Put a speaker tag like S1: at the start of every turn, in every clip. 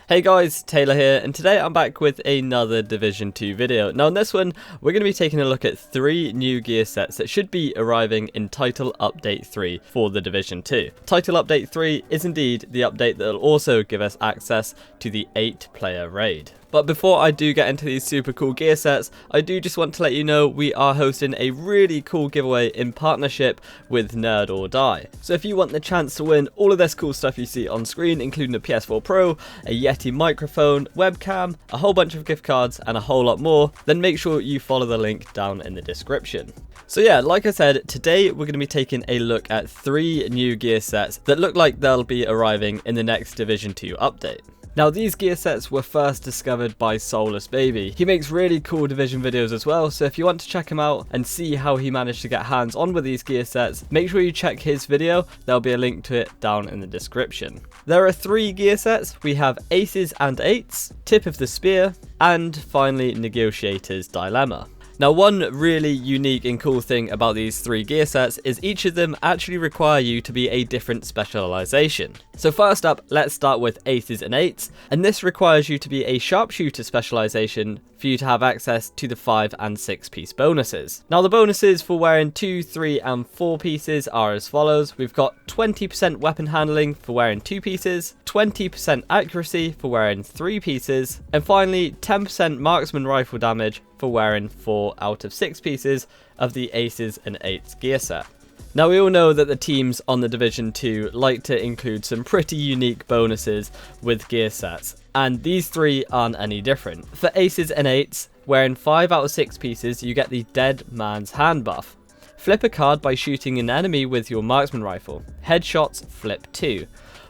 S1: Hey guys, Taylor here, and today I'm back with another Division 2 video. Now in this one, we're going to be taking a look at 3 new gear sets that should be arriving in Title Update 3 for the Division 2. Title Update 3 is indeed the update that will also give us access to the 8-player raid. But before I do get into these super cool gear sets, I do just want to let you know we are hosting a really cool giveaway in partnership with Nerd or Die. So if you want the chance to win all of this cool stuff you see on screen, including a PS4 Pro, a Yeti microphone, webcam, a whole bunch of gift cards, and a whole lot more, then make sure you follow the link down in the description. So yeah, like I said, today we're going to be taking a look at 3 new gear sets that look like they'll be arriving in the next Division 2 update. Now these gear sets were first discovered by Soulless Baby. He makes really cool Division videos as well, so if you want to check him out and see how he managed to get hands on with these gear sets, make sure you check his video. There'll be a link to it down in the description. There are 3 gear sets. We have Aces and Eights, Tip of the Spear, and finally Negotiators Dilemma. Now one really unique and cool thing about these 3 gear sets is each of them actually require you to be a different specialization. So first up, let's start with Aces and Eights, and this requires you to be a sharpshooter specialization for you to have access to the 5 and 6 piece bonuses. Now the bonuses for wearing 2, 3 and 4 pieces are as follows. We've got 20% weapon handling for wearing 2 pieces, 20% accuracy for wearing 3 pieces, and finally 10% marksman rifle damage for wearing 4 out of 6 pieces of the Aces and Eights gear set. Now we all know that the teams on the Division 2 like to include some pretty unique bonuses with gear sets, and these 3 aren't any different. For Aces and Eights, wearing 5 out of 6 pieces, you get the Dead Man's Hand buff. Flip a card by shooting an enemy with your marksman rifle. Headshots flip 2.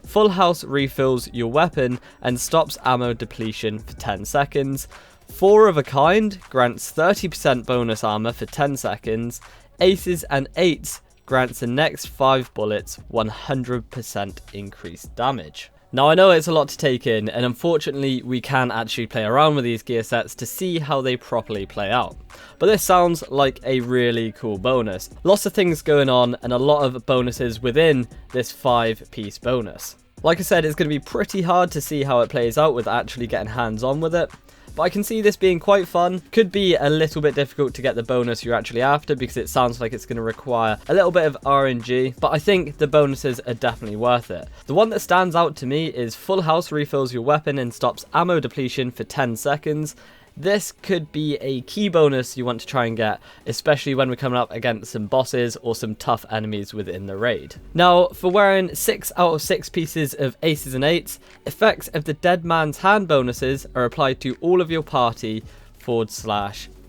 S1: Full House refills your weapon and stops ammo depletion for 10 seconds. 4 of a Kind grants 30% bonus armor for 10 seconds. Aces and Eights grants the next 5 bullets 100% increased damage. Now I know it's a lot to take in, and unfortunately we can actually play around with these gear sets to see how they properly play out. But this sounds like a really cool bonus. Lots of things going on and a lot of bonuses within this 5-piece bonus. Like I said, it's going to be pretty hard to see how it plays out with actually getting hands on with it. But I can see this being quite fun. Could be a little bit difficult to get the bonus you're actually after because it sounds like it's going to require a little bit of RNG, but I think the bonuses are definitely worth it. The one that stands out to me is Full House refills your weapon and stops ammo depletion for 10 seconds. This could be a key bonus you want to try and get, especially when we're coming up against some bosses or some tough enemies within the raid. Now, for wearing 6 out of 6 pieces of Aces and Eights, effects of the Dead Man's Hand bonuses are applied to all of your party /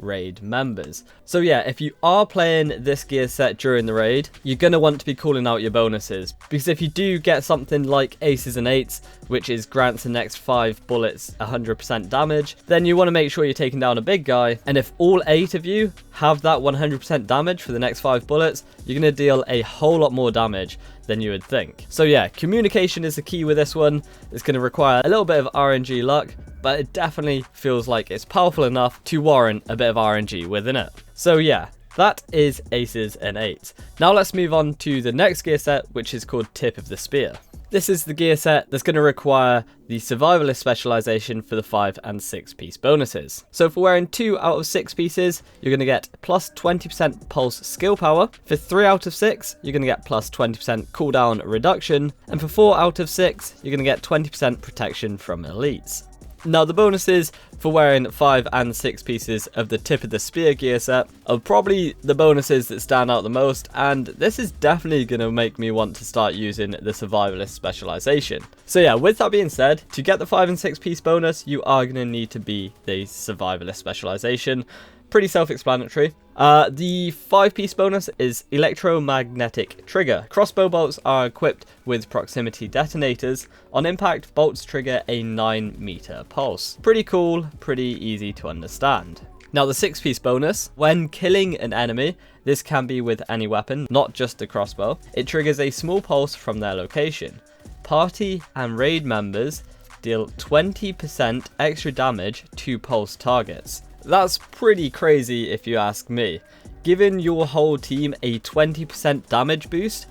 S1: raid members. So yeah, if you are playing this gear set during the raid, you're going to want to be calling out your bonuses, because if you do get something like Aces and Eights, which is grants the next 5 bullets 100% damage, then you want to make sure you're taking down a big guy, and if all 8 of you have that 100% damage for the next 5 bullets, you're going to deal a whole lot more damage than you would think. So yeah, communication is the key with this one. It's going to require a little bit of RNG luck, but it definitely feels like it's powerful enough to warrant a bit of RNG within it. So yeah, that is Aces and Eights. Now let's move on to the next gear set, which is called Tip of the Spear. This is the gear set that's going to require the Survivalist specialization for the 5 and 6 piece bonuses. So for wearing 2 out of 6 pieces, you're going to get plus 20% pulse skill power. For 3 out of 6, you're going to get plus 20% cooldown reduction. And for 4 out of 6, you're going to get 20% protection from elites. Now the bonuses for wearing 5 and 6 pieces of the Tip of the Spear gear set are probably the bonuses that stand out the most, and this is definitely going to make me want to start using the Survivalist specialization. So yeah, with that being said, to get the 5 and 6 piece bonus, you are going to need to be the Survivalist specialization. Pretty self-explanatory. The 5-piece bonus is Electromagnetic Trigger. Crossbow bolts are equipped with proximity detonators. On impact, bolts trigger a 9-meter pulse. Pretty cool, pretty easy to understand. Now the 6-piece bonus, when killing an enemy, this can be with any weapon, not just a crossbow, it triggers a small pulse from their location. Party and raid members deal 20% extra damage to pulse targets. That's pretty crazy if you ask me. Giving your whole team a 20% damage boost,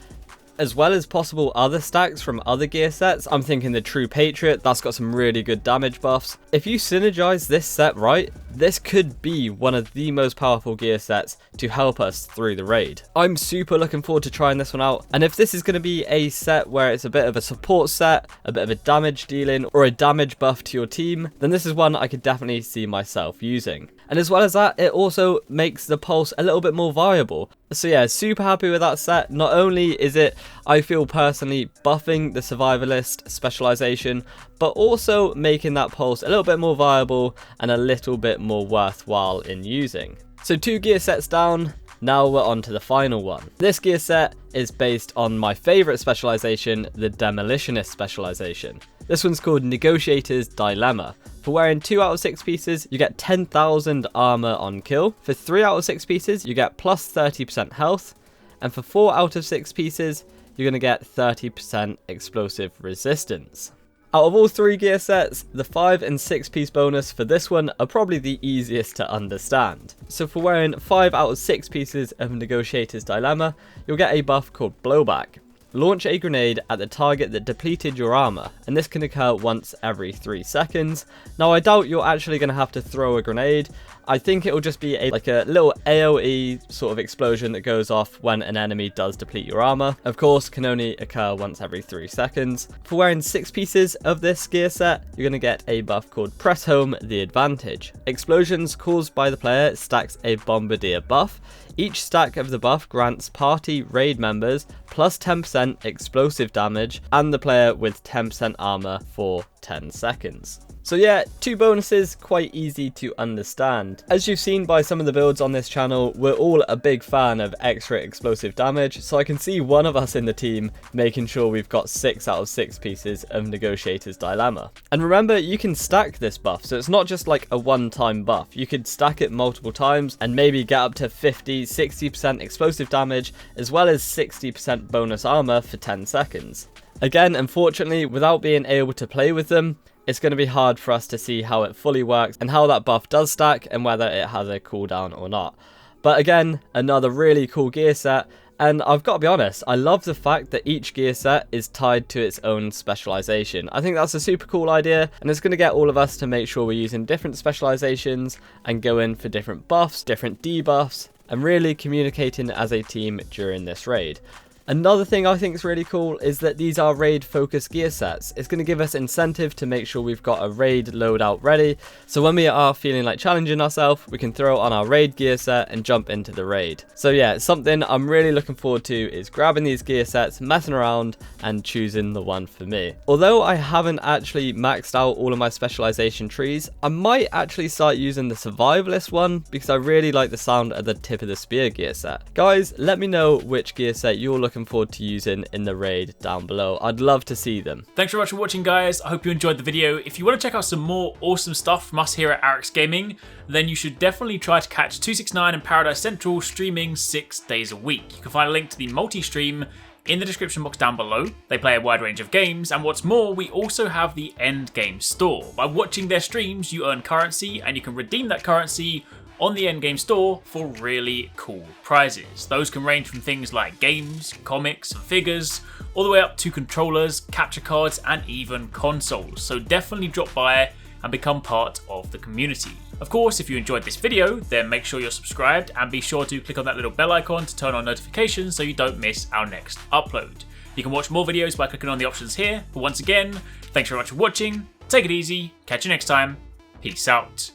S1: as well as possible other stacks from other gear sets. I'm thinking the True Patriot, that's got some really good damage buffs. If you synergize this set right, this could be one of the most powerful gear sets to help us through the raid. I'm super looking forward to trying this one out, and if this is going to be a set where it's a bit of a support set, a bit of a damage dealing, or a damage buff to your team, then this is one I could definitely see myself using. And as well as that, it also makes the pulse a little bit more viable. So yeah, super happy with that set. Not only is it, I feel personally, buffing the survivalist specialization, but also making that pulse a little bit more viable and a little bit more worthwhile in using. So 2 gear sets down, now we're on to the final one. This gear set is based on my favorite specialization, the Demolitionist specialization. This one's called Negotiators Dilemma. For wearing 2 out of 6 pieces, you get 10,000 armor on kill. For 3 out of 6 pieces, you get plus 30% health. And for 4 out of 6 pieces, you're going to get 30% explosive resistance. Out of all 3 gear sets, the 5 and 6 piece bonus for this one are probably the easiest to understand. So for wearing 5 out of 6 pieces of Negotiators Dilemma, you'll get a buff called Blowback. Launch a grenade at the target that depleted your armor, and this can occur once every 3 seconds. Now I doubt you're actually going to have to throw a grenade. I think it will just be like a little AoE sort of explosion that goes off when an enemy does deplete your armor. Of course, can only occur once every 3 seconds. For wearing 6 pieces of this gear set, you're going to get a buff called Press Home the Advantage. Explosions caused by the player stacks a Bombardier buff. Each stack of the buff grants party raid members plus 10% explosive damage and the player with 10% armor for 10 seconds. So yeah, 2 bonuses, quite easy to understand. As you've seen by some of the builds on this channel, we're all a big fan of extra explosive damage, so I can see one of us in the team making sure we've got 6 out of 6 pieces of Negotiators Dilemma. And remember, you can stack this buff, so it's not just like a one-time buff. You could stack it multiple times and maybe get up to 50-60% explosive damage, as well as 60% bonus armor for 10 seconds. Again, unfortunately, without being able to play with them, it's going to be hard for us to see how it fully works and how that buff does stack and whether it has a cooldown or not. But again, another really cool gear set, and I've got to be honest, I love the fact that each gear set is tied to its own specialization. I think that's a super cool idea, and it's going to get all of us to make sure we're using different specializations and go in for different buffs, different debuffs, and really communicating as a team during this raid. Another thing I think is really cool is that these are raid focused gear sets. It's going to give us incentive to make sure we've got a raid loadout ready, so when we are feeling like challenging ourselves, we can throw on our raid gear set and jump into the raid. So yeah, something I'm really looking forward to is grabbing these gear sets, messing around and choosing the one for me. Although I haven't actually maxed out all of my specialization trees, I might actually start using the survivalist one because I really like the sound of the tip of the spear gear set. Guys, let me know which gear set you're looking forward to using in the raid down below. I'd love to see them.
S2: Thanks very much for watching, guys. I hope you enjoyed the video. If you want to check out some more awesome stuff from us here at Arekkz Gaming, then you should definitely try to catch TwoSixNine and Paradise Central streaming 6 days a week. You can find a link to the multi-stream in the description box down below. They play a wide range of games, and what's more, we also have the end game store. By watching their streams, you earn currency, and you can redeem that currency on the endgame store for really cool prizes. Those can range from things like games, comics, and figures, all the way up to controllers, capture cards, and even consoles. So definitely drop by and become part of the community. Of course, if you enjoyed this video, then make sure you're subscribed and be sure to click on that little bell icon to turn on notifications so you don't miss our next upload. You can watch more videos by clicking on the options here, but once again, thanks very much for watching, take it easy, catch you next time, peace out.